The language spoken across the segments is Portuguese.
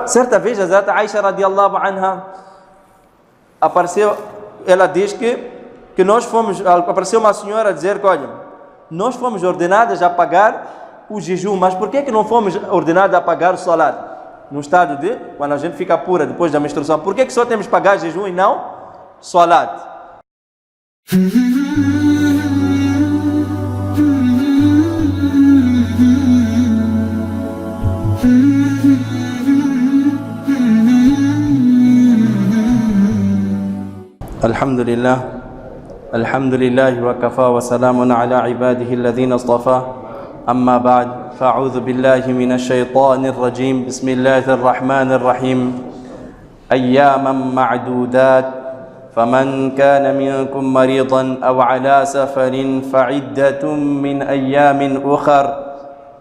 Certa vez, a Hazrat Aisha radiallahu anha apareceu, ela diz que nós fomos, apareceu uma senhora a dizer que, olha, nós fomos ordenadas a pagar o jejum, mas por que não fomos ordenadas a pagar o salat? No estado de, quando a gente fica pura depois da menstruação, por que só temos que pagar jejum e não salat? Alhamdulillah wa kafa wa salamun ala ibadihi alladhina istafa. Amma ba'd, fa'udhu billahi minash shaitanir rajim. Bismillahir rahmanir rahim. Ayyaman ma'dudat. فمن كان منكم مريضا أو على سفر فعدة من أيام أخر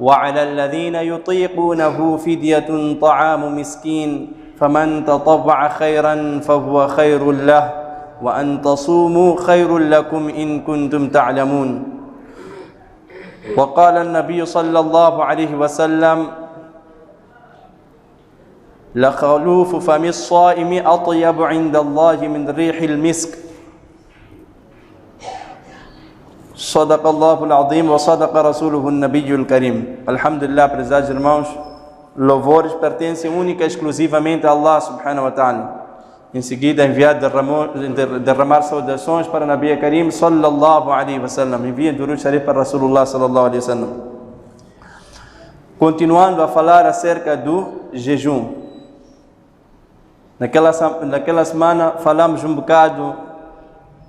وعلى الذين يطيقونه فدية طعام مسكين فمن تطوع خيرا فهو خير له وأن تصوموا خير لكم إن كنتم تعلمون. وقال النبي صلى الله عليه وسلم لخلوف فم الصائم أطيب عند الله من ريح المسك. صدق الله العظيم وصدق رسوله النبي الكريم. Alhamdulillah, prezados irmãos, louvores pertencem única e exclusivamente a Allah subhanahu wa ta'ala. Em seguida, enviar derramar saudações para Nabi Karim sallallahu alaihi wasallam. Envia durud sharif para Rasulullah sallallahu alaihi wasallam. Continuando a falar acerca do jejum. Naquela semana falamos um bocado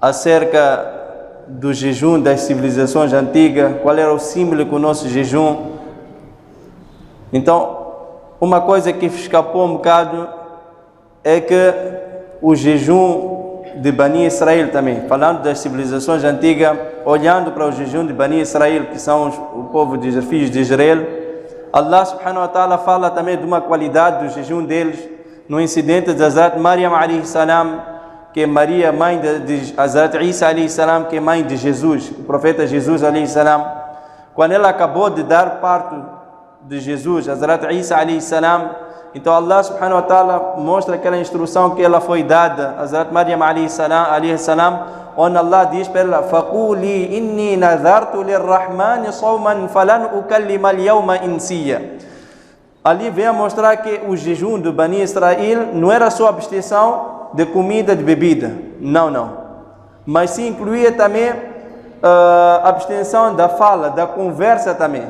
acerca do jejum das civilizações antigas, qual era o símbolo com o nosso jejum. Então, uma coisa que escapou um bocado é que o jejum de Bani Israel também, falando das civilizações antigas, olhando para o jejum de Bani Israel, que são o povo de filhos de Israel, Allah subhanahu wa ta'ala fala também de uma qualidade do jejum deles, no incidente de Hazrat Maryam alayhi salam, que é Maria, mãe de Hazrat Isa alayhi salam, que é mãe de Jesus, o profeta Jesus alayhi salam. Quando ela acabou de dar parto de Jesus, Hazrat Isa alayhi salam, então Allah subhanahu wa ta'ala mostra aquela instrução que ela foi dada, Hazrat Maryam alayhi salam, onde Allah diz para ela: "Faquli inni nadhartu lirrahmani sawman falan ukallima al-yawma insiya." Ali vem a mostrar que o jejum do Bani Israel não era só abstenção de comida, de bebida, não, mas sim incluía também a abstenção da fala, da conversa também.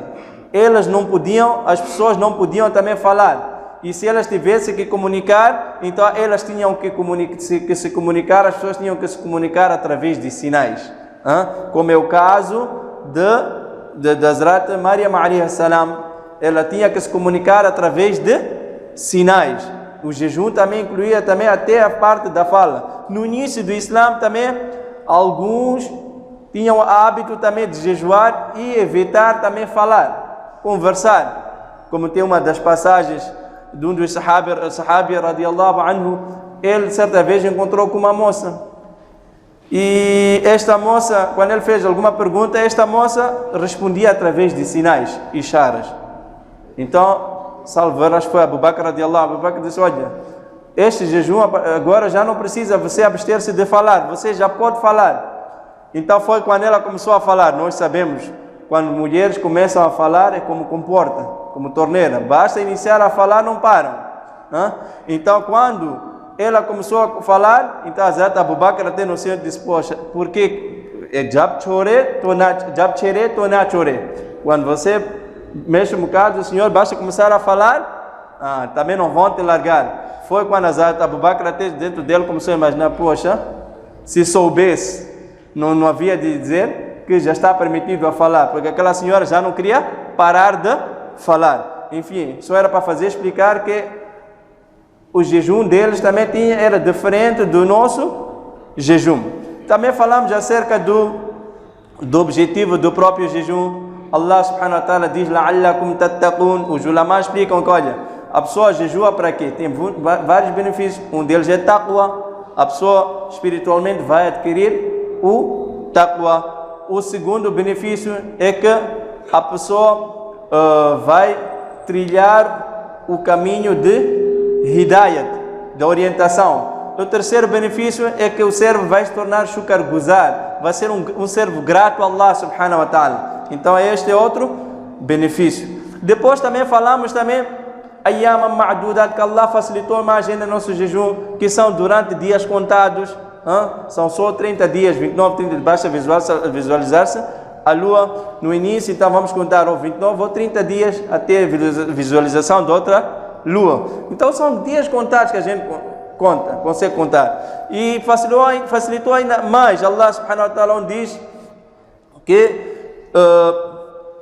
As pessoas não podiam também falar, e se elas tivessem que comunicar, então elas tinham que se comunicar, as pessoas tinham que se comunicar através de sinais, como é o caso de Hazrat Maryam alayhi salam. Ela tinha que se comunicar através de sinais. O jejum também incluía também até a parte da fala. No início do Islã também, alguns tinham o hábito também de jejuar e evitar também falar, conversar. Como tem uma das passagens de um dos sahabi radiallahu anhu, ele certa vez encontrou com uma moça. E esta moça, quando ele fez alguma pergunta, esta moça respondia através de sinais, isharas. Então, acho que foi Abu Bakr radiallahu anhu. Abu Bakr disse: olha, este jejum agora já não precisa você abster-se de falar, você já pode falar. Então foi quando ela começou a falar. Nós sabemos, quando mulheres começam a falar, é como comporta, como torneira, basta iniciar a falar, não param. Então quando ela começou a falar, então Hazrat Abu Bakr até no centro disse: poxa, porque jab chore to na chore, quando você mexe um bocado, o senhor basta começar a falar, também não vão te largar. Foi quando Hazrat Abu Bakr até dentro dele começou a imaginar: poxa, se soubesse, não havia de dizer que já está permitido a falar, porque aquela senhora já não queria parar de falar. Enfim, só era para explicar que o jejum deles também era diferente do nosso jejum. Também falamos acerca do objetivo do próprio jejum. Allah subhanahu wa ta'ala diz: la'allakum tattaqun. Os ulamás explicam que, olha, a pessoa jejua para quê? Tem vários benefícios. Um deles é taqwa. A pessoa espiritualmente vai adquirir o taqwa. O segundo benefício é que a pessoa vai trilhar o caminho de hidayat, da orientação. O terceiro benefício é que o servo vai se tornar shukar guzar, vai ser um servo grato a Allah subhanahu wa ta'ala. Então este é outro benefício. Depois também falamos ayyam ma'dudat, que Allah facilitou mais ainda nosso jejum, que são durante dias contados, são só 30 dias, 29, 30, basta visualizar-se a lua no início, então vamos contar ou 29 ou 30 dias até a visualização de outra lua. Então são dias contados que a gente consegue contar. E facilitou ainda mais. Allah subhanahu wa ta'ala diz que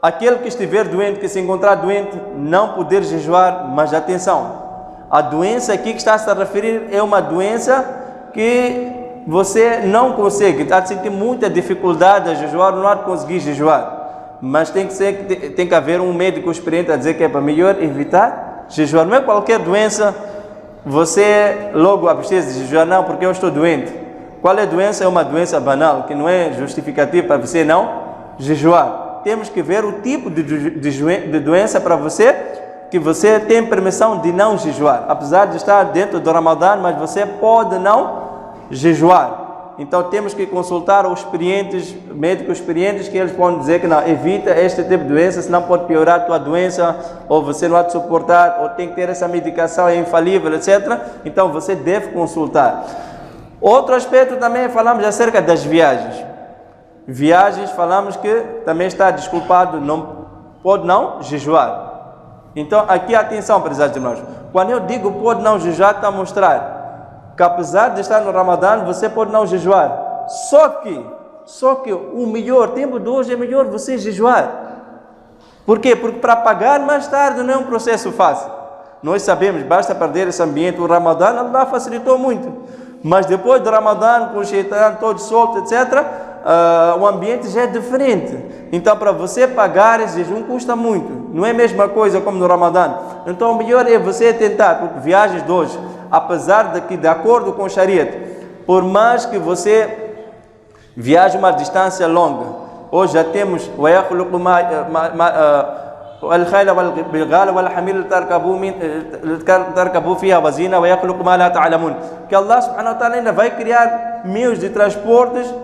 aquele que estiver doente, que se encontrar doente, não poder jejuar. Mas atenção, a doença aqui que está a se referir é uma doença que você não consegue, está a sentir muita dificuldade a jejuar, não há de conseguir jejuar. Mas tem que haver um médico experiente a dizer que é para melhor evitar jejuar. Não é qualquer doença você logo precisa de jejuar, não, porque eu estou doente. Qual é a doença? É uma doença banal, que não é justificativa para você não jejuar. Temos que ver o tipo de doença para você, que você tem permissão de não jejuar. Apesar de estar dentro do Ramadã, mas você pode não jejuar. Então temos que consultar os médicos experientes, que eles podem dizer que não, evita este tipo de doença, senão pode piorar a tua doença, ou você não há de suportar, ou tem que ter essa medicação, é infalível, etc. Então você deve consultar. Outro aspecto também, falamos acerca das viagens. Viagens, falamos que também está desculpado, não pode não jejuar. Então aqui atenção, prezados irmãos, quando eu digo pode não jejuar, está a mostrar que apesar de estar no Ramadã, você pode não jejuar. Só que o melhor tempo de hoje é melhor você jejuar. Por quê? Porque para pagar mais tarde não é um processo fácil. Nós sabemos, basta perder esse ambiente. O Ramadã, Allah facilitou muito. Mas depois do Ramadã, com o shaitan todo solto, etc., o ambiente já é diferente. Então para você pagar esse jejum custa muito. Não é a mesma coisa como no Ramadã. Então o melhor é você tentar, porque viagens de hoje, apesar de que, de acordo com o Shariat, por mais que você viaje uma distância longa, hoje já temos que Allah subhanahu wa ta'ala ainda vai criar meios de transportes,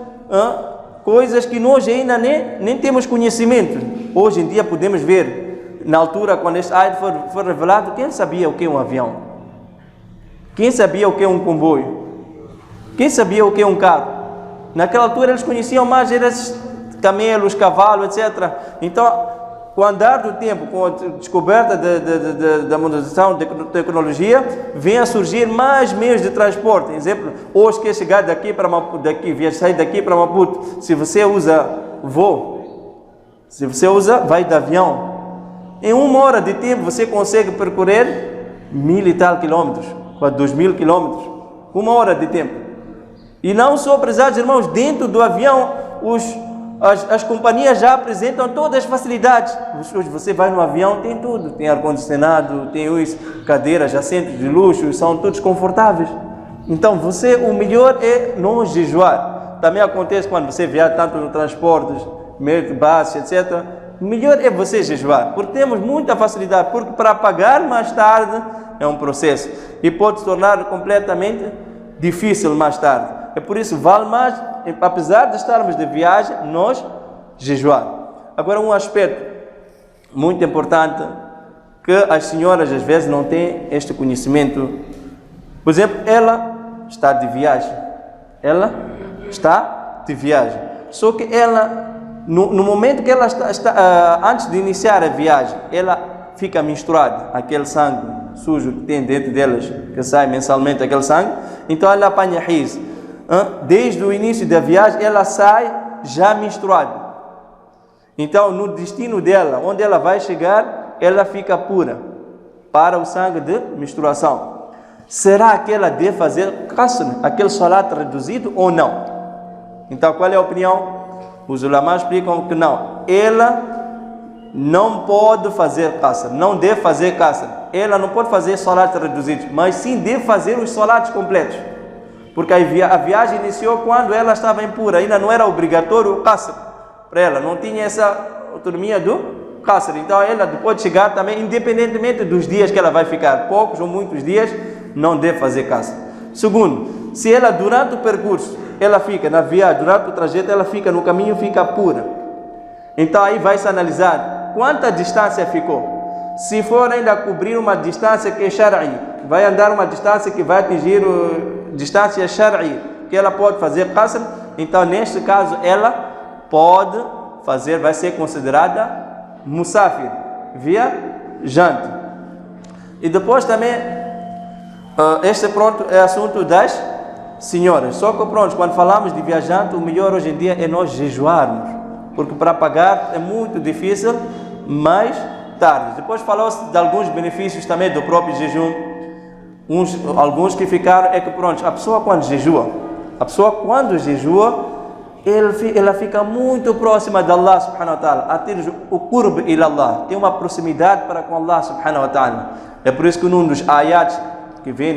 coisas que nós ainda nem temos conhecimento. Hoje em dia podemos ver, na altura quando este ayat foi revelado, quem sabia o que é um avião? Quem sabia o que é um comboio? Quem sabia o que é um carro? Naquela altura eles conheciam mais esses camelos, cavalos, etc. Então, com o andar do tempo, com a descoberta da modernização da tecnologia, vem a surgir mais meios de transporte. Por exemplo, hoje quer chegar sair daqui para Maputo. Se você usa voo, vai de avião. Em 1 hora de tempo você consegue percorrer 1000 e tal quilômetros. Para 2000 quilômetros, 1 hora de tempo. E não só, prezados irmãos, dentro do avião, as companhias já apresentam todas as facilidades. Hoje você vai no avião, tem tudo, tem ar-condicionado, tem cadeiras, assentos de luxo, são todos confortáveis. Então o melhor é não jejuar. Também acontece quando você viaja tanto no transportes, meio de base, etc. O melhor é você jejuar, porque temos muita facilidade, porque para pagar mais tarde é um processo e pode se tornar completamente difícil mais tarde. É por isso vale mais, apesar de estarmos de viagem, nós jejuar. Agora um aspecto muito importante que as senhoras às vezes não têm este conhecimento. Por exemplo, ela está de viagem. Só que ela, no momento que ela está antes de iniciar a viagem, ela fica misturada, aquele sangue sujo que tem dentro delas, que sai mensalmente aquele sangue, então ela apanha riso. Desde o início da viagem, ela sai já misturada. Então, no destino dela, onde ela vai chegar, ela fica pura para o sangue de misturação. Será que ela deve fazer qasr, aquele salat reduzido ou não? Então, qual é a opinião? Os ulama explicam que não. Ela não pode fazer qasr, não deve fazer qasr. Ela não pode fazer salatos reduzidos, mas sim deve fazer os salatos completos. Porque a viagem iniciou quando ela estava impura, ainda não era obrigatório o qasr para ela, não tinha essa autonomia do qasr. Então ela pode chegar também, independentemente dos dias que ela vai ficar, poucos ou muitos dias, não deve fazer caça. Segundo, se ela durante o percurso, ela fica na viagem, durante o trajeto, ela fica no caminho, fica pura. Então aí vai se analisar quanta distância ficou. Se for ainda cobrir uma distância que é shar'i, vai andar uma distância que vai atingir distância shar'i, que ela pode fazer qasr, então neste caso ela pode fazer, vai ser considerada musafir, viajante. E depois também, este pronto é assunto das senhoras. Só que pronto, quando falamos de viajante, o melhor hoje em dia é nós jejuarmos, porque para pagar é muito difícil, mais tarde. Depois falou-se de alguns benefícios também do próprio jejum. Alguns que ficaram é que pronto, a pessoa quando jejua, ela fica muito próxima de Allah subhanahu wa ta'ala, atinge o qurb ila Allah, tem uma proximidade para com Allah subhanahu wa ta'ala. É por isso que num dos ayats que vem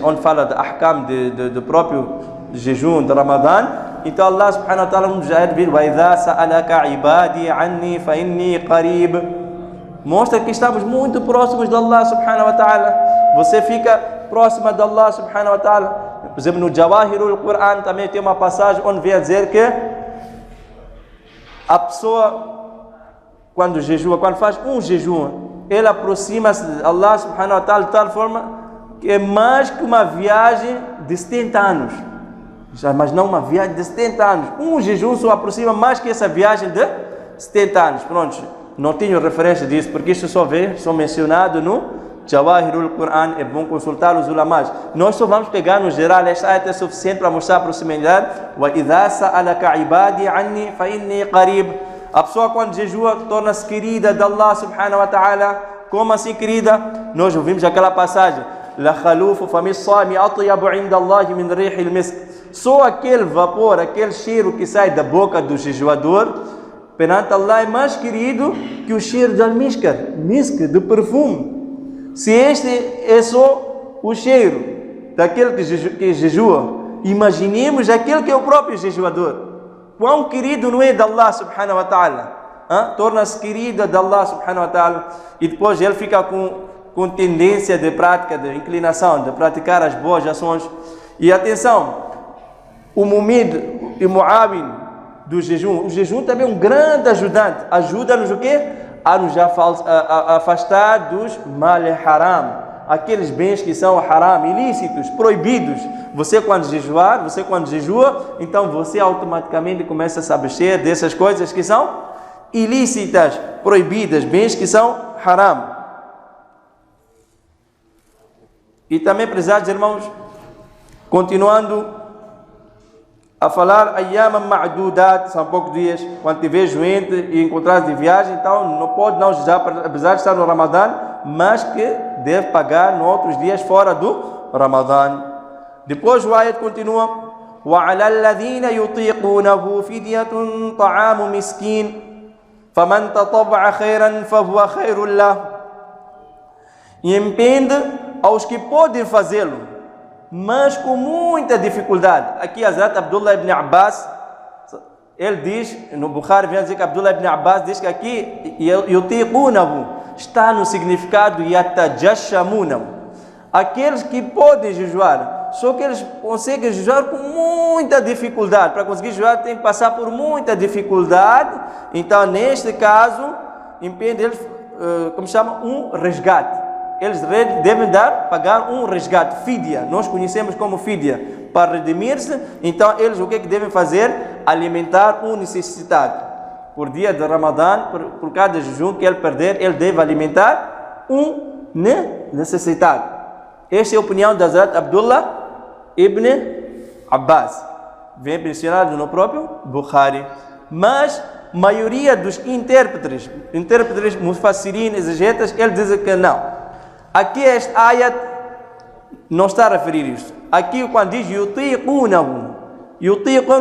onde fala de ahkam do próprio jejum de Ramadã, então Allah subhanahu wa ta'ala nos ayat diz: "Wa idha sa'alaka ibadi anni fa inni qarib", mostra que estamos muito próximos de Allah subhanahu wa ta'ala. Você fica próxima de Allah subhanahu wa ta'ala. Por exemplo, no Jawahirul Quran também tem uma passagem onde vem a dizer que a pessoa, quando jejua, quando faz um jejum, ele aproxima-se de Allah subhanahu wa ta'ala de tal forma que é mais que uma viagem de 70 anos. Mas não uma viagem de 70 anos. Um jejum só aproxima mais que essa viagem de 70 anos. Pronto, não tenho referência disso, porque isso só mencionado no Jawahirul Quran. É bom consultar os ulamás. Nós só vamos pegar no geral, esta ayat é suficiente para mostrar a proximidade. Wa idha sa'alaka ibadi anni fa inni qarib. A pessoa quando jejua torna-se querida de Allah subhanahu wa ta'ala. Como assim querida? Nós ouvimos aquela passagem: La khalufu famis sami atyabu inda Allah min rihil misk. Só aquele vapor, aquele cheiro que sai da boca do jejuador, perante Allah é mais querido que o cheiro de almíscar, de perfume. Se este é só o cheiro daquele que jejua, imaginemos aquele que é o próprio jejuador. Quão querido não é de Allah subhanahu wa ta'ala? Torna-se querido de Allah subhanahu wa ta'ala. E depois ele fica com tendência de prática, de inclinação, de praticar as boas ações. E atenção, o mumid e muawin do jejum, o jejum também é um grande ajudante. Ajuda-nos o quê? A nos afastar dos mal haram, aqueles bens que são haram, ilícitos, proibidos. Você quando jejua, então você automaticamente começa a se abster dessas coisas que são ilícitas, proibidas, bens que são haram. E também, prezados irmãos, continuando a falar, ayyam ma'dudat, são poucos dias. Quando tiver doente e encontrar de viagem, então não pode não jejuar, apesar de estar no Ramadã, mas que deve pagar nos outros dias fora do Ramadã. Depois o ayat continua: وَعَلَى الَّذِينَ يُطِيقُونَهُ فِدْيَةٌ طَعَامُ مِسْكِينٍ فَمَنْ تَطَوَّعَ خَيْرًا فَهُوَ خَيْرٌ لَهُ. E impende aos que podem fazê-lo, mas com muita dificuldade. Aqui Hazrat Abdullah ibn Abbas, ele diz, no Bukhari vem dizer que Abdullah ibn Abbas diz que aqui yutiqunahu está no significado yatajashamunahu, aqueles que podem jejuar, só que eles conseguem jejuar com muita dificuldade. Para conseguir jejuar tem que passar por muita dificuldade. Então neste caso impede eles, um resgate. Eles devem pagar um resgate, fidya. Nós conhecemos como fidya, para redimir-se. Então eles o que devem fazer? Alimentar um necessitado. Por dia de Ramadã, por cada jejum que ele perder, ele deve alimentar um necessitado. Esta é a opinião de Hazrat Abdullah ibn Abbas. Vem mencionado no próprio Bukhari. Mas a maioria dos intérpretes mufassirin, exegetas, eles dizem que não. Aqui este ayat não está a referir isto. Aqui quando diz yutiqunahu,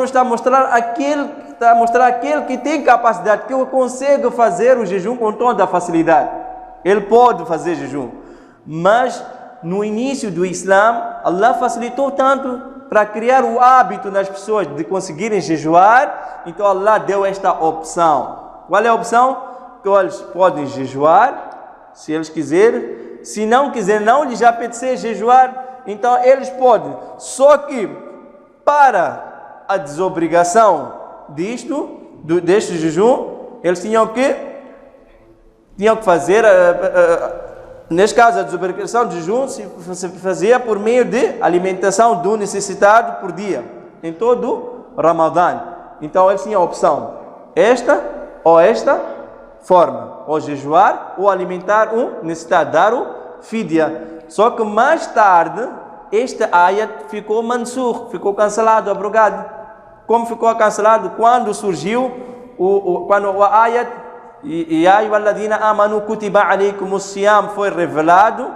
está a mostrar aquele que tem capacidade, que consegue fazer o jejum com toda a facilidade. Ele pode fazer jejum. Mas no início do Islã, Allah facilitou tanto para criar o hábito nas pessoas de conseguirem jejuar. Então Allah deu esta opção. Qual é a opção? Que eles podem jejuar, se eles quiserem. Se não quiser, não lhes apetecer jejuar, então eles podem. Só que para a desobrigação deste jejum, eles tinham que fazer, neste caso, a desobrigação de jejum se fazia por meio de alimentação do necessitado por dia, em todo o Ramadã. Então eles tinham a opção, esta ou esta forma, ou jejuar ou alimentar um necessitado, dar o fidya. Só que mais tarde, este ayat ficou mansukh, ficou cancelado, abrogado. Como ficou cancelado? Quando surgiu quando o ayat Ya ayyuhalladhina amanu kutiba alaykumus siyam foi revelado,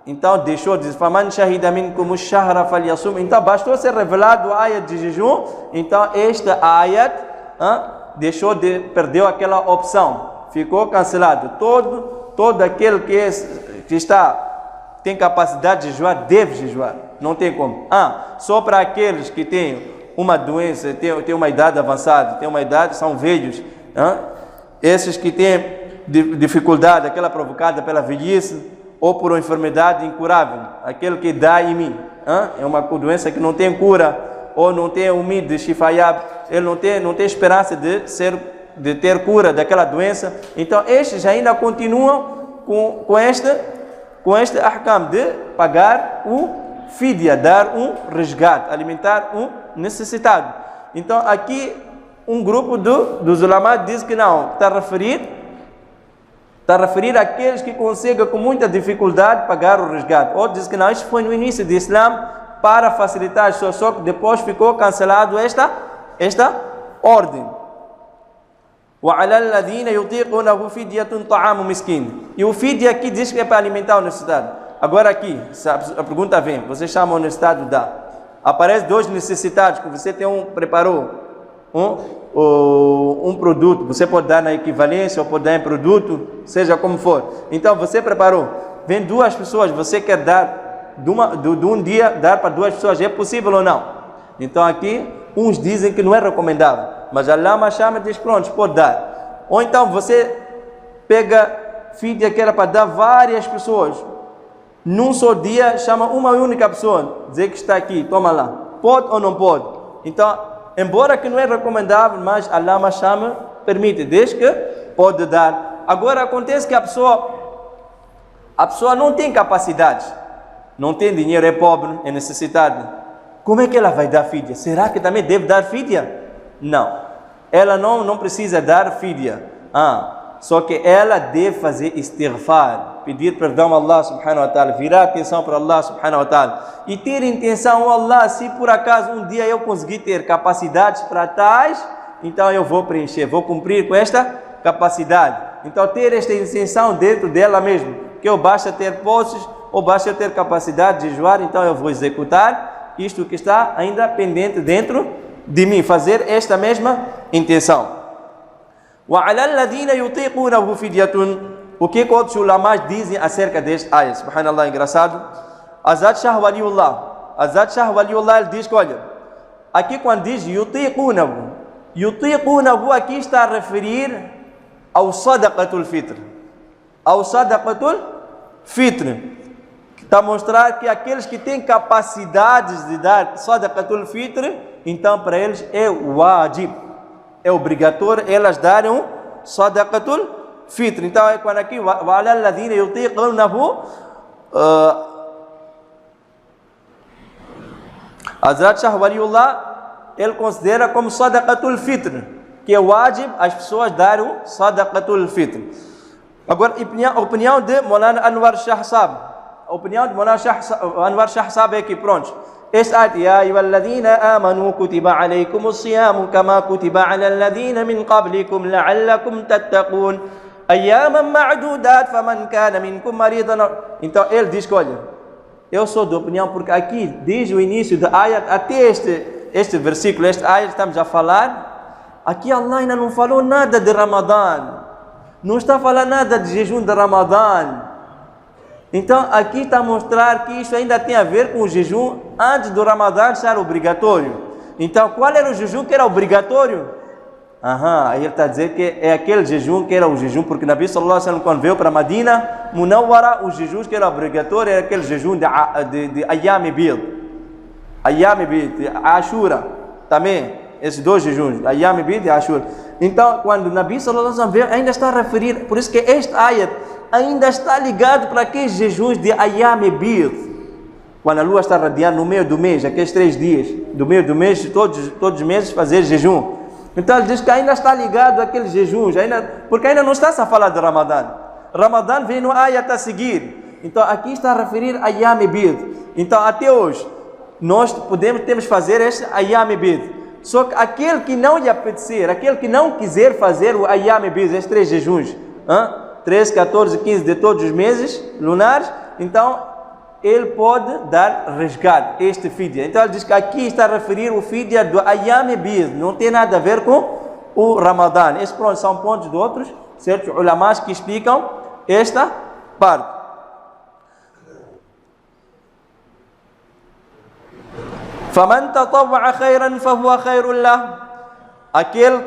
então deixou de dizer faman shahida minkumus shahra falyasum. Então bastou ser revelado o ayat de jejum, então este ayat perdeu aquela opção, ficou cancelado. Todo aquele que tem capacidade de jejuar deve jejuar, não tem como. Só para aqueles que têm uma doença, têm uma idade avançada, são velhos, esses que têm dificuldade, aquela provocada pela velhice ou por uma enfermidade incurável, aquele que dá em mim, é uma doença que não tem cura, ou não tem umid de shifayab, ele não tem esperança de ter cura daquela doença. Então estes ainda continuam com este ahkam de pagar o fidya, dar um resgate, alimentar um necessitado. Então aqui um grupo dos ulama diz que não, está a referir àqueles que conseguem com muita dificuldade pagar o resgate. Ou diz que não, isso foi no início do Islã para facilitar as pessoas, só que depois ficou cancelado esta ordem. وَعَلَى الَّذِينَ يُطِيقُونَهُ فِدْيَةٌ طَعَامُ مِسْكِينٍ. E o fidya aqui diz que é para alimentar o necessitado. Agora aqui, a pergunta vem, você chama o necessitado, dá. Aparece dois necessitados, que você preparou um produto, você pode dar na equivalência ou pode dar em produto, seja como for. Então você preparou, vem duas pessoas, você quer dar de um dia, dar para duas pessoas, é possível ou não? Então aqui uns dizem que não é recomendável, mas Allah chama e diz pronto, pode dar. Ou então você pega fidya que era para dar várias pessoas, num só dia chama uma única pessoa, dizer que está aqui, toma lá, pode ou não pode? Então embora que não é recomendável, mas Allah chama, permite, desde que pode dar. Agora acontece que a pessoa não tem capacidade, não tem dinheiro, é pobre, é necessitado. Como é que ela vai dar fidya? Será que também deve dar fidya? Não, ela não precisa dar fidya. Só que ela deve fazer istighfar, pedir perdão a Allah subhanahu wa ta'ala, virar atenção para Allah subhanahu wa ta'ala e ter intenção, Allah, se por acaso um dia eu conseguir ter capacidades para tais, então eu vou preencher, vou cumprir com esta capacidade. Então ter esta intenção dentro dela mesmo, que eu basta ter posses ou basta eu ter capacidade de jejuar, então eu vou executar isto que está ainda pendente dentro de mim, fazer esta mesma intenção. وَعَلَى الَّذِينَ يُطِيقُونَهُ فِدْيَةٌ. O que outros ulamas dizem acerca deste ayat? Subhanallah, engraçado. Azad Shah Waliullah. Azad Shah Waliullah, ele diz que, olha, aqui quando diz yutiqunahu aqui está a referir ao sadaqatul fitr. Ao sadaqatul fitr. Está a mostrar que aqueles que têm capacidades de dar sadaqatul fitr, então para eles é wajib, é obrigatório elas darem um sadaqatul fitr. Então é quando aqui وَعَلَى الَّذِينَ يُطِيقُونَهُ, Hazrat Shah Waliullah, ele considera como sadaqatul fitr, que é wajib as pessoas darem um sadaqatul fitr. Agora a opinião de Maulana Anwar Shah Sahib, a opinião de Maulana Anwar Shah Sahib é que pronto, este ayat, Ya ayyuhalladhina amanu kutiba alaykumus siyamu kama kutiba ala alladhina min qablikum la'allakum tattaqun ayyaman ma'dudat faman kana minkum maridan. Então ele diz que, olha, eu sou da opinião, porque aqui desde o início da ayat até este versículo, este ayat estamos a falar, aqui Allah ainda não falou nada de Ramadã, não está a falar nada de jejum de Ramadã. Então aqui está a mostrar que isso ainda tem a ver com o jejum antes do Ramadã ser obrigatório. Então qual era o jejum que era obrigatório? Aí ele está a dizer que é aquele jejum que era o jejum, porque Nabi sallallahu alaihi wasallam, quando veio para Madina Munawwara, os jejuns que era obrigatório era aquele jejum de Ayyam Bid, de Ashura, também, esses dois jejuns, Ayyam Bid e Ashura. Então, quando Nabi sallallahu alaihi wasallam veio, ainda está a referir, por isso que este ayat ainda está ligado para aqueles jejuns de Ayyam Bid, quando a lua está radiando no meio do mês, aqueles 3 dias, do meio do mês, todos os meses fazer jejum. Então ele diz que ainda está ligado àqueles jejuns, porque ainda não está a falar de Ramadã. Ramadã vem no ayat a seguir. Então aqui está a referir a Ayyam Bid. Então até hoje, nós temos que fazer este Ayyam Bid. Só que aquele que não lhe apetecer, aquele que não quiser fazer o Ayyam Bid, estes 3 jejuns, 13, 14, 15 de todos os meses lunares, então ele pode dar resgate, este fidya. Então ele diz que aqui está a referir o fidya do Ayyam Bid, não tem nada a ver com o Ramadã. Esses são pontos de outros certos ulamás que explicam esta parte. فَمَنْ تَطَوَّعَ خَيْرًا فَهُوَ خَيْرٌ لَهُ. Aquele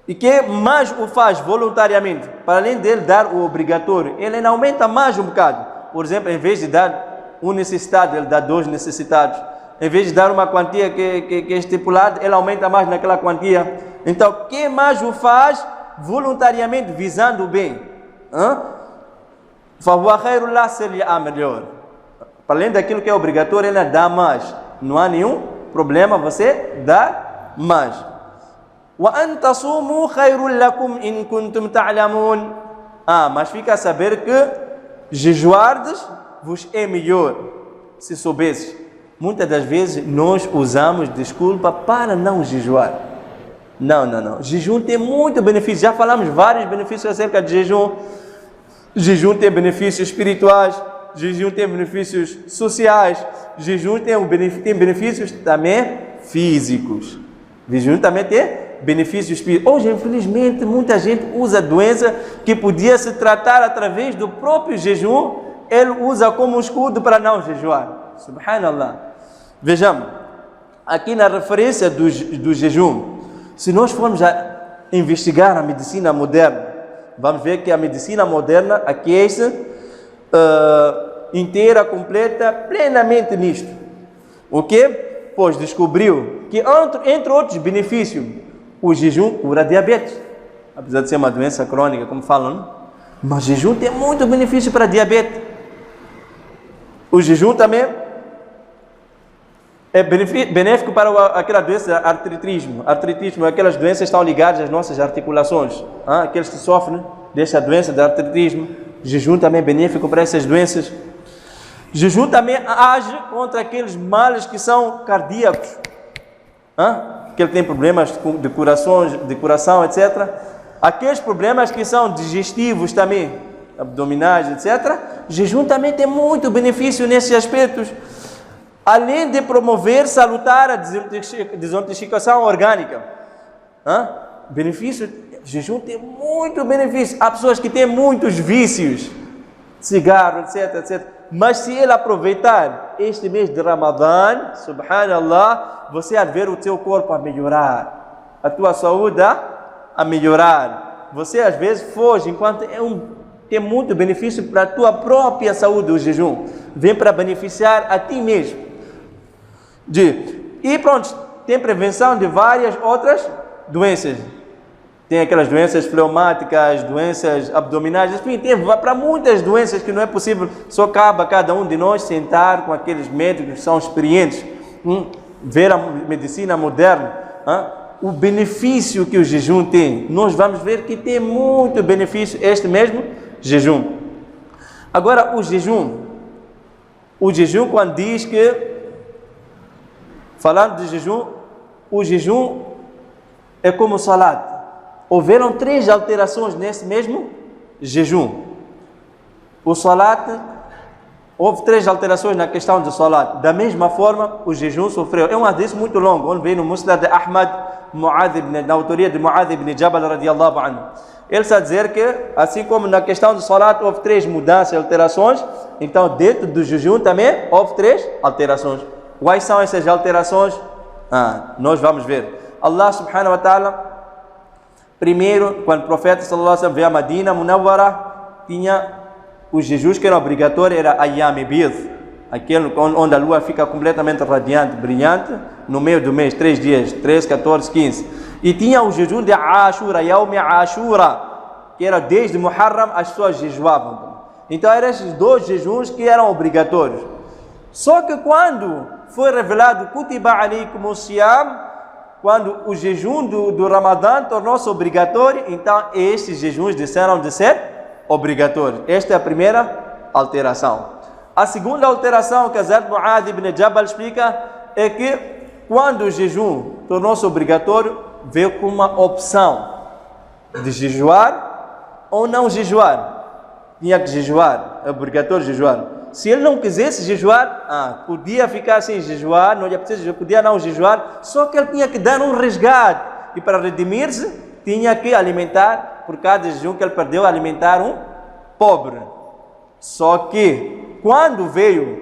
que mais o faz voluntariamente, para além dele dar o obrigatório, ele ainda aumenta mais um bocado. Por exemplo, em vez de dar um necessitado, ele dá 2 necessitados. Em vez de dar uma quantia que é estipulada, ele aumenta mais naquela quantia. Então, quem mais o faz voluntariamente, visando o bem, فَهُوَ خَيْرٌ لَهُ, seria melhor. Para além daquilo que é obrigatório, ele dá mais. Não há nenhum problema você dar mais. وَأَنْ تَصُومُوا خَيْرٌ لَكُمْ إِن كُنْتُمْ تَعْلَمُونَ. Mas fica a saber que jejuardes vos é melhor, se soubesses. Muitas das vezes nós usamos desculpa para não jejuar. Não. Jejum tem muito benefício. Já falamos vários benefícios acerca de jejum. Jejum tem benefícios espirituais, jejum tem benefícios sociais, jejum tem benefícios também físicos. Jejum também tem benefícios espirituais. Hoje, infelizmente, muita gente usa doença que podia se tratar através do próprio jejum, ele usa como escudo para não jejuar. Subhanallah. Vejamos, aqui na referência do jejum, se nós formos a investigar a medicina moderna, vamos ver que a medicina moderna aquece inteira, completa, plenamente nisto. O quê? Pois descobriu que, entre outros benefícios, o jejum cura diabetes, apesar de ser uma doença crônica, como falam, não? Mas o jejum tem muito benefício para diabetes. O jejum também é benéfico para aquela doença, artritismo. Artritismo, aquelas doenças estão ligadas às nossas articulações. Aqueles que sofrem dessa doença de artritismo, jejum também é benéfico para essas doenças. Jejum também age contra aqueles males que são cardíacos. Que ele tem problemas de coração, etc. Aqueles problemas que são digestivos também, abdominais, etc. Jejum também tem muito benefício nesses aspectos. Além de promover salutar a desintoxicação orgânica. Benefício, jejum tem muito benefício. Há pessoas que têm muitos vícios, cigarro, etc. Mas se ele aproveitar este mês de Ramadã, subhanallah, você vai ver o teu corpo a melhorar, a tua saúde a melhorar. Você às vezes foge, enquanto tem muito benefício para a tua própria saúde o jejum. Vem para beneficiar a ti mesmo. E pronto, tem prevenção de várias outras doenças. Tem aquelas doenças fleumáticas, doenças abdominais, enfim, tem para muitas doenças que não é possível, só cabe a cada um de nós sentar com aqueles médicos que são experientes, ver a medicina moderna, o benefício que o jejum tem. Nós vamos ver que tem muito benefício este mesmo jejum. Agora, o jejum quando diz que, falando de jejum, o jejum é como salat. Houveram 3 alterações nesse mesmo jejum. O salat, houve 3 alterações na questão do salat. Da mesma forma, o jejum sofreu. É um hadith muito longo, onde vem no Musnad de Ahmad, na autoria de Mu'adh ibn Jabal radiyallahu anhu. Ele está a dizer que, assim como na questão do salat houve 3 mudanças e alterações, então dentro do jejum também houve 3 alterações. Quais são essas alterações? Nós vamos ver. Allah subhanahu wa ta'ala Primeiro, quando o profeta sallallahu alaihi wasallam veio a Medina Munawwara, tinha os jejuns que eram obrigatórios, era Ayyam Bid, aquele onde a lua fica completamente radiante, brilhante, no meio do mês, 3 dias, 13, 14, 15. E tinha o jejum de Ashura, Yawm Ashura, que era desde Muharram, as pessoas jejuavam. Então eram esses 2 jejuns que eram obrigatórios. Só que quando foi revelado Kutiba alaykum siyam, quando o jejum do Ramadã tornou-se obrigatório, então estes jejuns disseram de ser obrigatórios. Esta é a primeira alteração. A segunda alteração que Hazrat Mu'adh ibn Jabal explica é que quando o jejum tornou-se obrigatório, veio com uma opção de jejuar ou não jejuar. Tinha que jejuar, é obrigatório jejuar. Se ele não quisesse jejuar, podia ficar sem jejuar, não lhe precisa, podia não jejuar, só que ele tinha que dar um resgate. E para redimir-se, tinha que alimentar, por cada jejum que ele perdeu, alimentar um pobre. Só que, quando veio,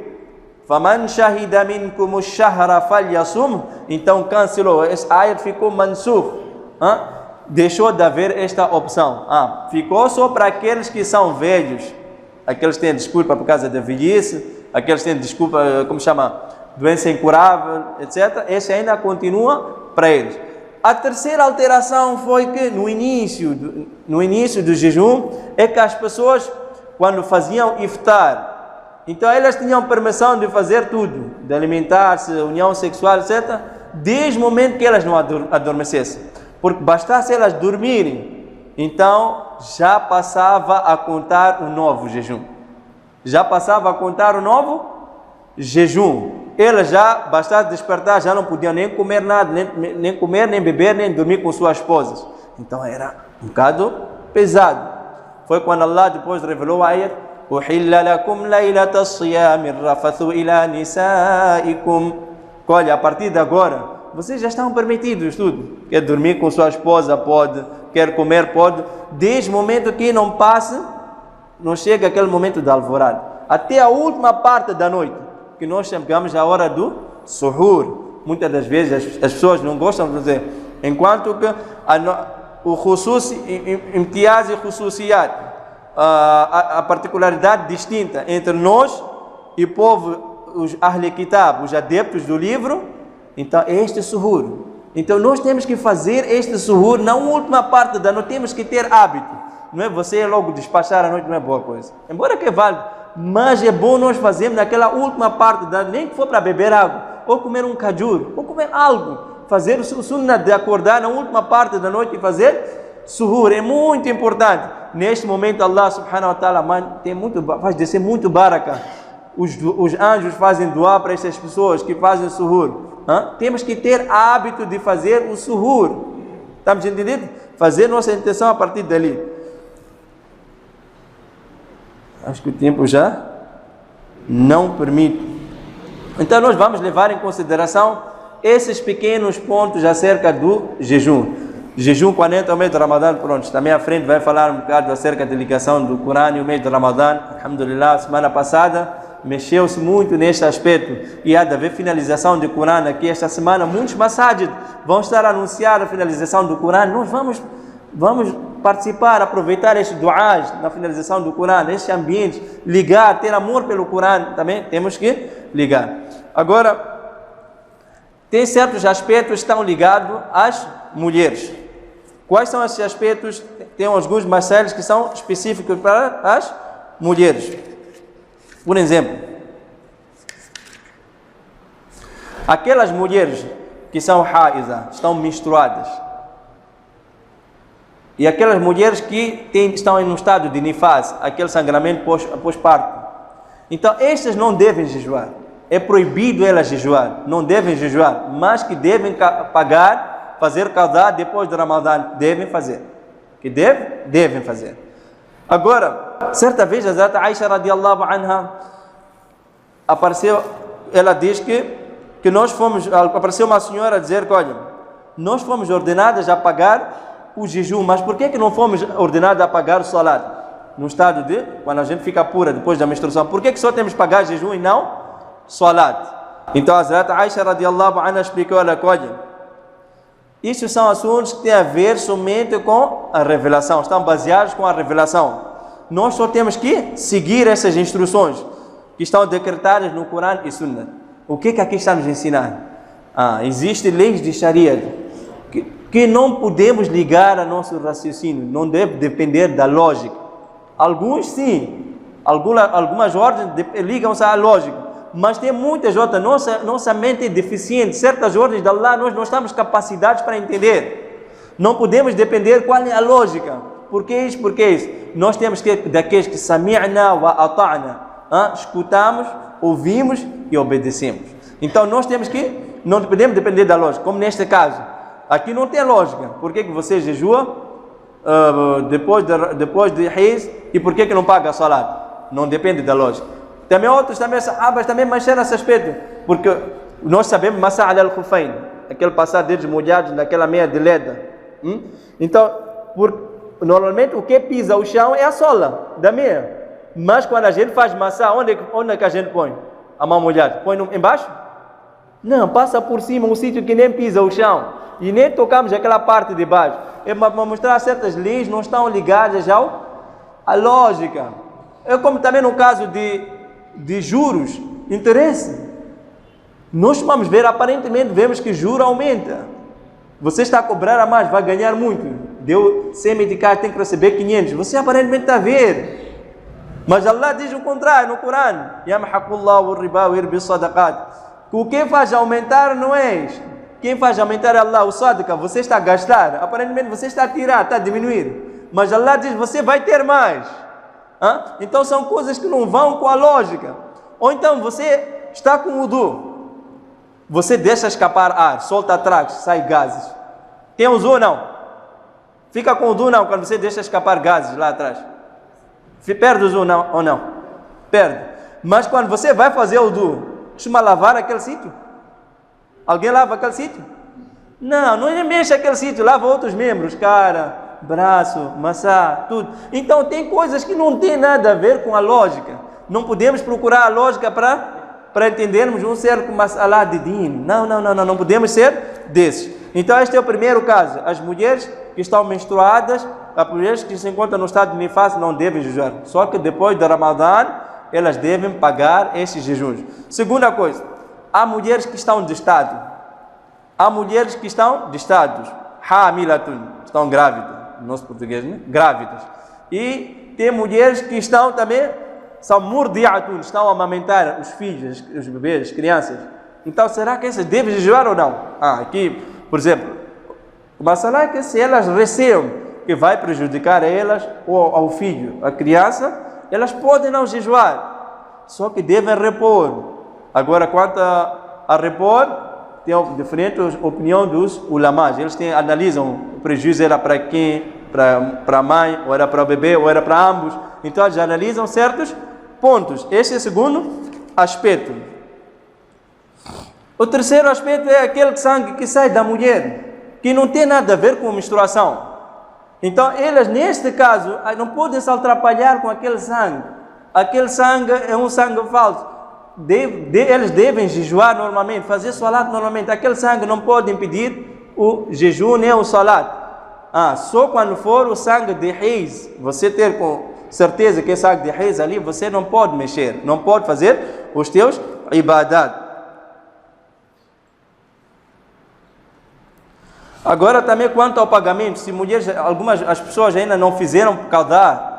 فَمَنْ شَهِدَ مِنْكُمُ الشَّهْرَ فَلْيَصُمْ, então cancelou, esse ayat ficou mansukh, deixou de haver esta opção. Ficou só para aqueles que são velhos, aqueles que têm desculpa por causa da velhice, aqueles que têm desculpa, doença incurável, etc. Esse ainda continua para eles. A terceira alteração foi que no início do jejum, é que as pessoas, quando faziam iftar, então elas tinham permissão de fazer tudo, de alimentar-se, união sexual, etc., desde o momento que elas não adormecessem. Porque bastasse elas dormirem, então já passava a contar o novo jejum. Elas já, bastasse despertar, já não podiam nem comer nada, nem comer, nem beber, nem dormir com suas esposas. Então era um bocado pesado. Foi quando Allah depois revelou a ayat: "Uhilla lakum laylata as-siyam ar-rafathu ila nisaikum." Olha, a partir de agora, vocês já estão permitidos tudo. Quer dormir com sua esposa, pode. Quer comer, pode. Desde o momento que não chega aquele momento da alvorada. Até a última parte da noite, que nós chamamos a hora do suhur. Muitas das vezes as pessoas não gostam de dizer. Enquanto que o khusus, imtiaz e khususiyat, a particularidade distinta entre nós e o povo, os Ahl Kitab, os adeptos do livro, então é este suhur. Então nós temos que fazer este suhur na última parte da noite, temos que ter hábito. Não é você logo despachar a noite, não é boa coisa. Embora que é válido, mas é bom nós fazermos naquela última parte da noite, nem que for para beber água, ou comer um cajur, ou comer algo. Fazer o sunnah de acordar na última parte da noite e fazer suhur é muito importante. Neste momento Allah subhanahu wa ta'ala faz descer muito baraka. Os anjos fazem dua para essas pessoas que fazem suhur. Temos que ter hábito de fazer o suhur. Estamos entendendo? Fazer nossa intenção a partir dali. Acho que o tempo já não permite. Então nós vamos levar em consideração esses pequenos pontos acerca do jejum. Jejum quando entra o mês de Ramadã, pronto. Também à frente vai falar um bocado acerca da ligação do Corão e o mês de Ramadã. Alhamdulillah, semana passada mexeu-se muito neste aspecto e há de haver finalização do Corão aqui esta semana. Muitos masajid vão estar a anunciar a finalização do Corão. Nós vamos participar, aproveitar estes duás na finalização do Corão, estes ambientes, ligar, ter amor pelo Corão, também temos que ligar. Agora, tem certos aspectos que estão ligados às mulheres. Quais são esses aspectos? Tem alguns mais sérios que são específicos para as mulheres. Por exemplo, aquelas mulheres que são haiza, estão menstruadas, e aquelas mulheres que estão em um estado de nifas, aquele sangramento pós-parto. Então, estas não devem jejuar. É proibido elas jejuar. Não devem jejuar, mas que devem pagar, fazer qadá depois do Ramadã. Devem fazer. Que devem fazer. Agora, certa vez, a Hazrat Aisha radiallahu anha apareceu, ela diz que apareceu uma senhora a dizer que, olha, nós fomos ordenadas a pagar o jejum, mas por que não fomos ordenados a pagar o salat? No estado de, quando a gente fica pura depois da menstruação, por que só temos que pagar jejum e não salat? Então a Hazrat Aisha radiallahu anha explicou, olha, Isso são assuntos que têm a ver somente com a revelação, estão baseados com a revelação. Nós só temos que seguir essas instruções que estão decretadas no Corão e Sunnah. O que aqui estamos a ensinar? Existem leis de Sharia que não podemos ligar a nosso raciocínio, não deve depender da lógica. Alguns sim, algumas ordens ligam-se à lógica, mas tem muitas outras. Nossa mente é deficiente, certas ordens de Allah nós não estamos capacitados para entender. Não podemos depender qual é a lógica. Por que isso? Por que isso? Nós temos que daqueles que sami'na wa ata'na, escutamos, ouvimos e obedecemos. Então nós temos que, não podemos depender da lógica, como neste caso. Aqui não tem lógica. Por que você jejua depois de Reis e por que não paga a salat? Não depende da lógica. Também outros, sahabas também mancharam esse aspecto, porque nós sabemos Masa al-Khufayn, aquele passar deles molhados naquela meia de leda. Então, normalmente o que pisa o chão é a sola da meia. Mas quando a gente faz massa, onde é que a gente põe a mão molhada? Põe embaixo? Não, passa por cima, um sítio que nem pisa o chão. E nem tocamos aquela parte de baixo. É para mostrar certas leis não estão ligadas à lógica. É como também no caso de juros, interesse. Nós vamos ver, aparentemente, vemos que juro aumenta. Você está a cobrar a mais, vai ganhar muito. Deu 100 meticais, tem que receber 500. Você aparentemente está a ver. Mas Allah diz o contrário no Corão. Yamhaqullahu riba wa yurbi sadaqat. O que faz aumentar não é isto. Quem faz aumentar é Allah, o sadaqa, você está a gastar, aparentemente você está a tirar, está a diminuir. Mas Allah diz, você vai ter mais. Então são coisas que não vão com a lógica. Ou então você está com o wudu, você deixa escapar ar, solta atrás, sai gases. Tem wudu ou não? Fica com o wudu não, quando você deixa escapar gases lá atrás. Perde o wudu não, ou não? Perde. Mas quando você vai fazer o wudu, costuma lavar aquele sítio? Alguém lava aquele sítio? Não mexe aquele sítio, lava outros membros, cara, braço, maçã, tudo. Então tem coisas que não tem nada a ver com a lógica. Não podemos procurar a lógica para entendermos um certo mas'alá de din. Não podemos ser desses. Então este é o primeiro caso. As mulheres que estão menstruadas, as mulheres que se encontram no estado de nifas não devem jejuar. Só que depois do Ramadã, elas devem pagar esses jejuns. Segunda coisa. Há mulheres que estão de estado. Há mulheres que estão de estados. Hamilatun, estão grávidas. No nosso português, né? Grávidas. E tem mulheres que estão também, são murdi'atun, estão a amamentar os filhos, os bebês, as crianças. Então, será que essas devem jejuar ou não? Aqui, por exemplo, o massalá é que se elas receiam que vai prejudicar a elas ou ao filho, a criança, elas podem não jejuar. Só que devem repor. Agora, quanto a repor, tem diferente opinião dos ulamás. Eles analisam o prejuízo era para quem, para a mãe, ou era para o bebê, ou era para ambos. Então, eles analisam certos pontos. Este é o segundo aspecto. O terceiro aspecto é aquele sangue que sai da mulher, que não tem nada a ver com a menstruação. Então, elas, neste caso, não podem se atrapalhar com aquele sangue. Aquele sangue é um sangue falso. Eles devem jejuar normalmente, fazer salat normalmente. Aquele sangue não pode impedir o jejum nem o salat. Só quando for o sangue de reis, você ter com certeza que é sangue de reis ali, você não pode mexer, não pode fazer os teus ibadat. Agora também quanto ao pagamento, se mulheres, as pessoas ainda não fizeram qadá,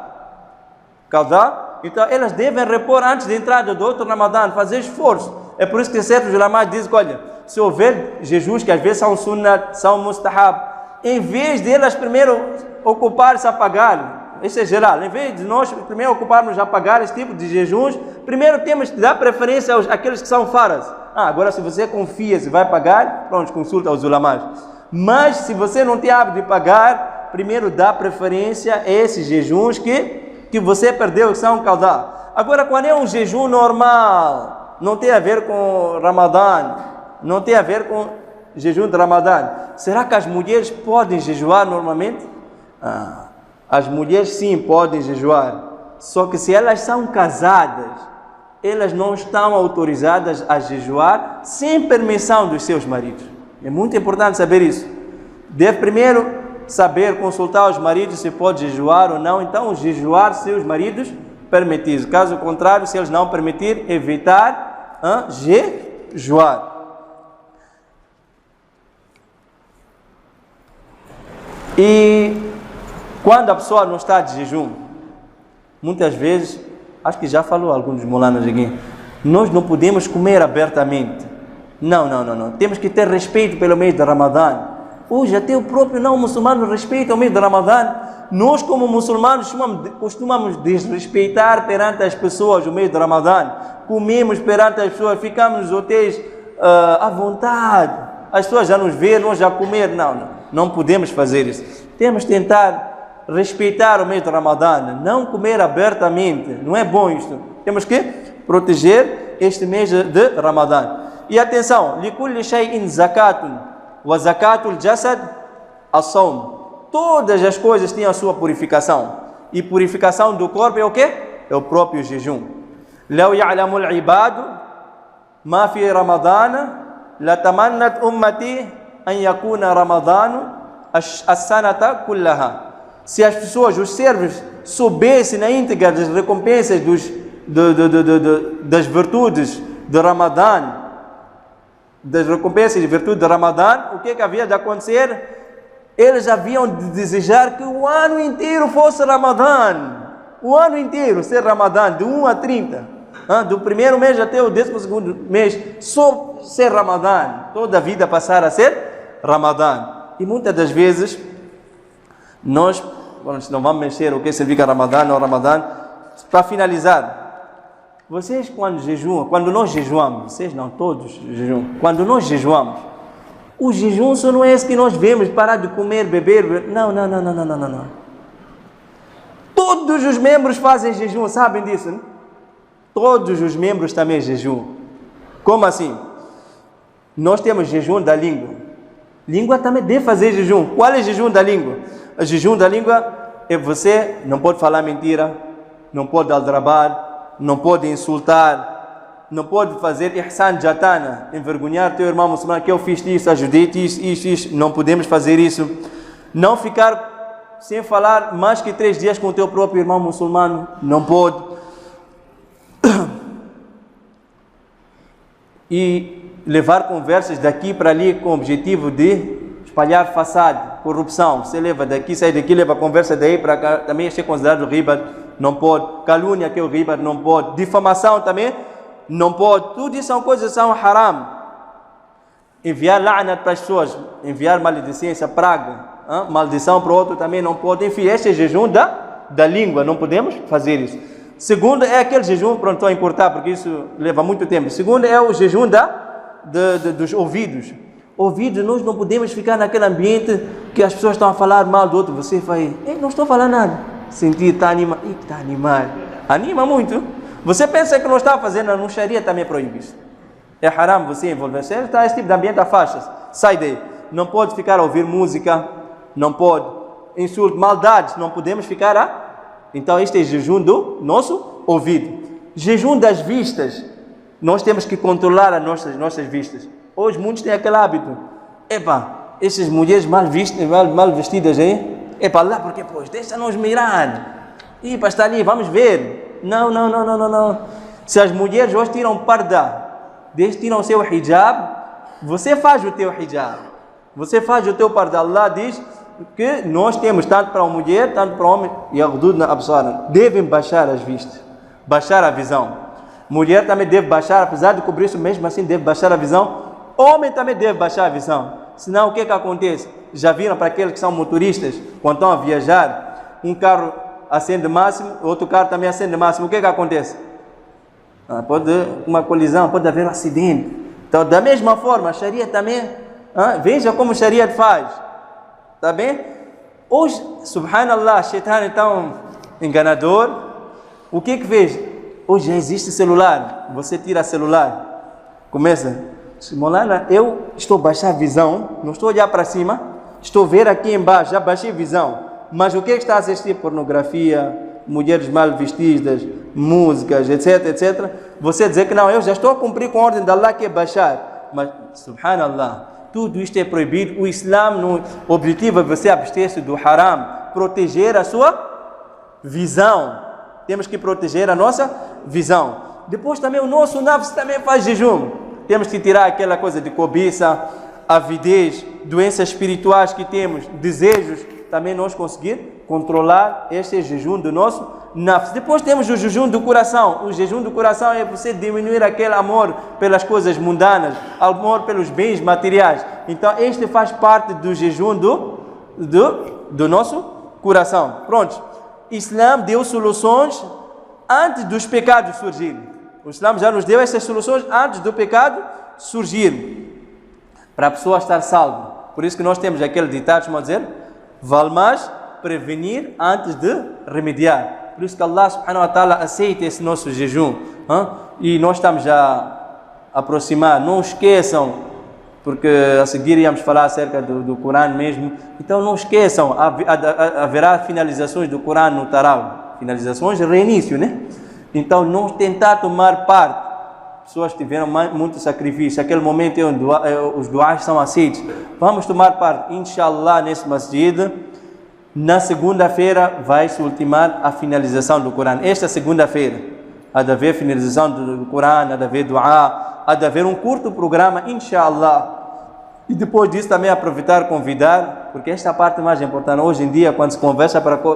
então elas devem repor antes da entrada do outro Ramadã, fazer esforço. É por isso que certos ulamás dizem que, olha, se houver jejuns que às vezes são sunnat, são mustahab, em vez de elas primeiro ocupar-se a pagar, isso é geral, em vez de nós primeiro ocuparmos a pagar esse tipo de jejuns, primeiro temos que dar preferência àqueles que são faras. Agora se você confia, se vai pagar, pronto, consulta os ulamás. Mas se você não tem hábito de pagar, primeiro dá preferência a esses jejuns que você perdeu, que são qadá. Agora, quando é um jejum normal, não tem a ver com Ramadã, não tem a ver com jejum de Ramadã, será que as mulheres podem jejuar normalmente? As mulheres sim podem jejuar, só que se elas são casadas, elas não estão autorizadas a jejuar sem permissão dos seus maridos. É muito importante saber isso. deve primeiro saber, consultar os maridos se pode jejuar ou não. Então, jejuar se os maridos permitirem. Caso contrário, se eles não permitirem, evitar jejuar. E quando a pessoa não está de jejum, muitas vezes, acho que já falou alguns dos molanos aqui, nós não podemos comer abertamente. Não. Temos que ter respeito pelo mês de Ramadã. Hoje até o próprio não muçulmano respeita o mês de Ramadã. Nós como muçulmanos costumamos desrespeitar perante as pessoas o mês de Ramadã. Comemos perante as pessoas, ficamos nos hotéis à vontade. As pessoas já nos veem, nós já comer. Não podemos fazer isso. Temos que tentar respeitar o mês de Ramadã, não comer abertamente. Não é bom isto. Temos que proteger este mês de Ramadã. E atenção, likulli shay'in zakatun wa zakatul jasad as-sawm. Todas as coisas têm a sua purificação. E purificação do corpo é o quê? É o próprio jejum. Law ya'lamu al-ibadu ma fi ramadana latamannat ummati an yakuna ramadanu as-sanata kullaha. Se as pessoas, os servos, soubessem na íntegra das recompensas das virtudes de Ramadã, das recompensas de virtude de Ramadã, o que havia de acontecer? Eles haviam de desejar que o ano inteiro fosse Ramadã. O ano inteiro ser Ramadã, de 1 a 30. Do primeiro mês até o 12º mês, só ser Ramadã. Toda a vida passar a ser Ramadã. E muitas das vezes, nós não vamos mexer o que significa Ramadã ou Ramadã. Para finalizar, vocês quando jejuam, quando nós jejuamos, vocês não todos jejuam, quando nós jejuamos, o jejum só não é esse que nós vemos, parar de comer, beber, não. Todos os membros fazem jejum, sabem disso? Né? Todos os membros também jejuam. Como assim? Nós temos jejum da língua. Língua também deve fazer jejum. Qual é o jejum da língua? O jejum da língua é você não pode falar mentira, não pode aldrabar, não pode insultar, não pode fazer ihsan jatana, envergonhar teu irmão muçulmano, que eu fiz isso, ajudei-te, isso, não podemos fazer isso. Não ficar sem falar mais que 3 dias com o teu próprio irmão muçulmano, não pode. E levar conversas daqui para ali com o objetivo de espalhar façade, corrupção. Você leva daqui, sai daqui, leva a conversa daí para cá, também é ser considerado riba, não pode. Calúnia, que é o riba, não pode. Difamação também não pode. Tudo isso são coisas que são haram. Enviar la'nat para as pessoas, enviar maledicência, praga, maldição para o outro também não pode. Enfim, este é o jejum da língua, não podemos fazer isso. Segundo é aquele jejum, pronto, estou a importar porque isso leva muito tempo. Segundo é o jejum dos ouvidos. Ouvidos, nós não podemos ficar naquele ambiente que as pessoas estão a falar mal do outro. Você vai, não estou falando nada. Sentir, está animado. Está animado. Anima muito. Você pensa que não está fazendo, no Sharia também é proibido isso. É haram você envolver-se. Está esse tipo de ambiente a faixas. Sai daí. Não pode ficar a ouvir música. Não pode. Insulto, maldades. Não podemos ficar Então este é jejum do nosso ouvido. Jejum das vistas. Nós temos que controlar as nossas vistas. Hoje muitos têm aquele hábito. Essas mulheres mal vestidas aí. Lá porque, deixa-nos mirar. Para estar ali, vamos ver. Não. Se as mulheres hoje tiram parda, tiram o seu hijab, você faz o teu hijab. Você faz o teu parda. Allah diz que nós temos tanto para a mulher, tanto para o homem, devem baixar as vistas, baixar a visão. Mulher também deve baixar, apesar de cobrir isso, mesmo assim deve baixar a visão. Homem também deve baixar a visão. Senão o que acontece? Já viram para aqueles que são motoristas, quando estão a viajar, um carro acende máximo, outro carro também acende máximo, o que acontece? Pode uma colisão, pode haver um acidente. Então, da mesma forma, a Sharia também, veja como a Sharia faz. Está bem? Hoje, subhanallah, Shaitan é tão enganador. O que fez? Hoje já existe celular. Você tira celular, começa. Molana, eu estou a baixar a visão, não estou a olhar para cima, estou a ver aqui embaixo, já baixei a visão. Mas o que está a assistir? Pornografia, mulheres mal vestidas, músicas, etc. Você dizer que não, eu já estou a cumprir com a ordem de Allah que é baixar. Mas, subhanallah, tudo isto é proibido. O Islã, no objetivo é você abster-se do haram, proteger a sua visão. Temos que proteger a nossa visão. Depois também o nosso nafs também faz jejum. Temos que tirar aquela coisa de cobiça, avidez, doenças espirituais que temos, desejos, também nós conseguir controlar este jejum do nosso nafs. Depois temos o jejum do coração. O jejum do coração é você diminuir aquele amor pelas coisas mundanas, amor pelos bens materiais. Então este faz parte do jejum do nosso coração. Pronto. O Islã deu soluções antes dos pecados surgirem. O Islã já nos deu essas soluções antes do pecado surgir, para a pessoa estar salva. Por isso que nós temos aquele ditado, como dizer, vale mais prevenir antes de remediar. Por isso que Allah subhanahu wa ta'ala aceita esse nosso jejum. E nós estamos a aproximar, não esqueçam, porque a seguir íamos falar acerca do Corão mesmo. Então não esqueçam, haverá finalizações do Corão no Tarawih. Finalizações, reinício, né? Então não tentar tomar parte. Pessoas tiveram muito sacrifício. Aquele momento onde os duás são aceitos. Vamos tomar parte, inshallah, nesse masjid. Na segunda-feira vai-se ultimar a finalização do Corão. Esta segunda-feira há de haver finalização do Corão, há de haver dua, há de haver um curto programa, inshallah. E depois disso também aproveitar e convidar, porque esta é a parte mais importante. Hoje em dia, quando se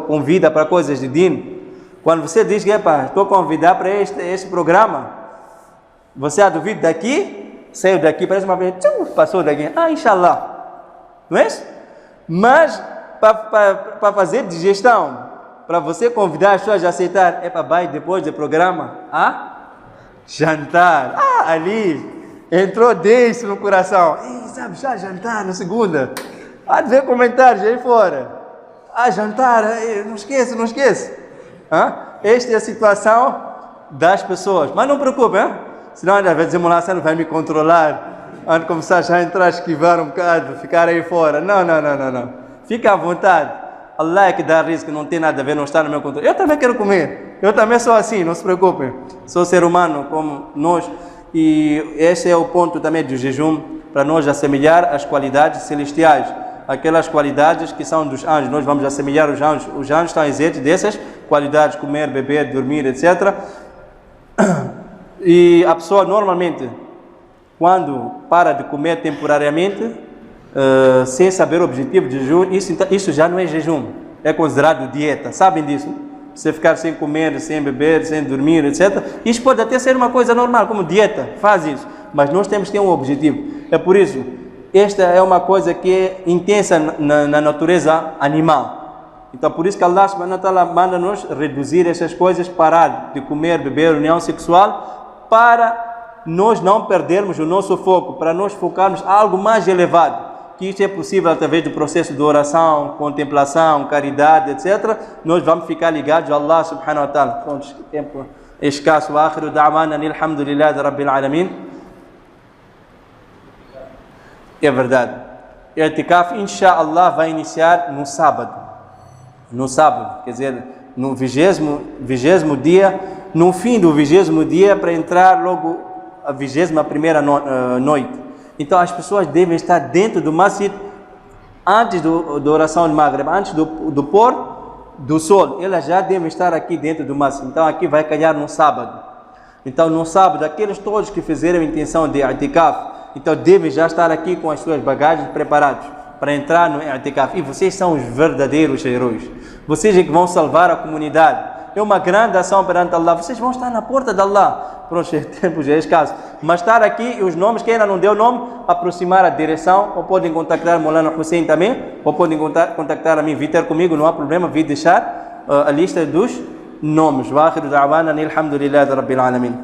convida para coisas de din, quando você diz que estou convidado para este programa, você a duvida daqui, saiu daqui, parece uma vez, passou daqui, inshallah, não é? Mas para fazer digestão, para você convidar as pessoas a aceitar, vai depois do programa, jantar, ali, entrou desse no coração, sabe, já jantar na segunda, há de ver comentários aí fora, jantar, não esqueça, esta é a situação das pessoas, mas não preocupe, senão às vezes você não vai me controlar, antes de começar já a entrar, esquivar um bocado, ficar aí fora, não, fica à vontade, Allah é que dá risco, não tem nada a ver, não está no meu controle, eu também quero comer, eu também sou assim, não se preocupe, sou ser humano como nós, e esse é o ponto também do jejum, para nós assemelhar as qualidades celestiais, aquelas qualidades que são dos anjos, nós vamos assemelhar os anjos estão isentos dessas qualidades, comer, beber, dormir, etc. E a pessoa normalmente, quando para de comer temporariamente, sem saber o objetivo de jejum, isso já não é jejum, é considerado dieta, sabem disso? Você ficar sem comer, sem beber, sem dormir, etc. Isso pode até ser uma coisa normal, como dieta, faz isso, mas nós temos que ter um objetivo. É por isso, esta é uma coisa que é intensa na natureza animal. Então por isso que Allah subhanahu wa ta'ala manda-nos reduzir essas coisas, parar de comer, beber, união sexual, para nós não perdermos o nosso foco, para nós focarmos em algo mais elevado. Que isso é possível através do processo de oração, contemplação, caridade, etc. Nós vamos ficar ligados a Allah subhanahu wa ta'ala. Pronto, tempo escasso. Akhiru da'wana alhamdulillahi rabbil alamin. É verdade. O i'tikaf, inshallah, vai iniciar no sábado. No sábado, quer dizer, no 20º dia, no fim do 20º dia, para entrar logo a 21ª noite. Então as pessoas devem estar dentro do masjid antes da oração de Maghrib, antes do pôr do sol. Elas já devem estar aqui dentro do masjid. Então aqui vai calhar no sábado. Então no sábado, aqueles todos que fizeram a intenção de i'tikaf, então devem já estar aqui com as suas bagagens preparados para entrar no i'tikaf. E vocês são os verdadeiros heróis. Vocês é que vão salvar a comunidade. É uma grande ação perante Allah. Vocês vão estar na porta de Allah. Pronto, é tempo, já é escasso. Mas estar aqui, os nomes, quem ainda não deu nome, aproximar a direção, ou podem contactar Maulana Hussein também, ou podem contactar a mim, vir ter comigo, não há problema, vir deixar a lista dos nomes. Wa akhiru da'wana alhamdulillahi rabbil alamin.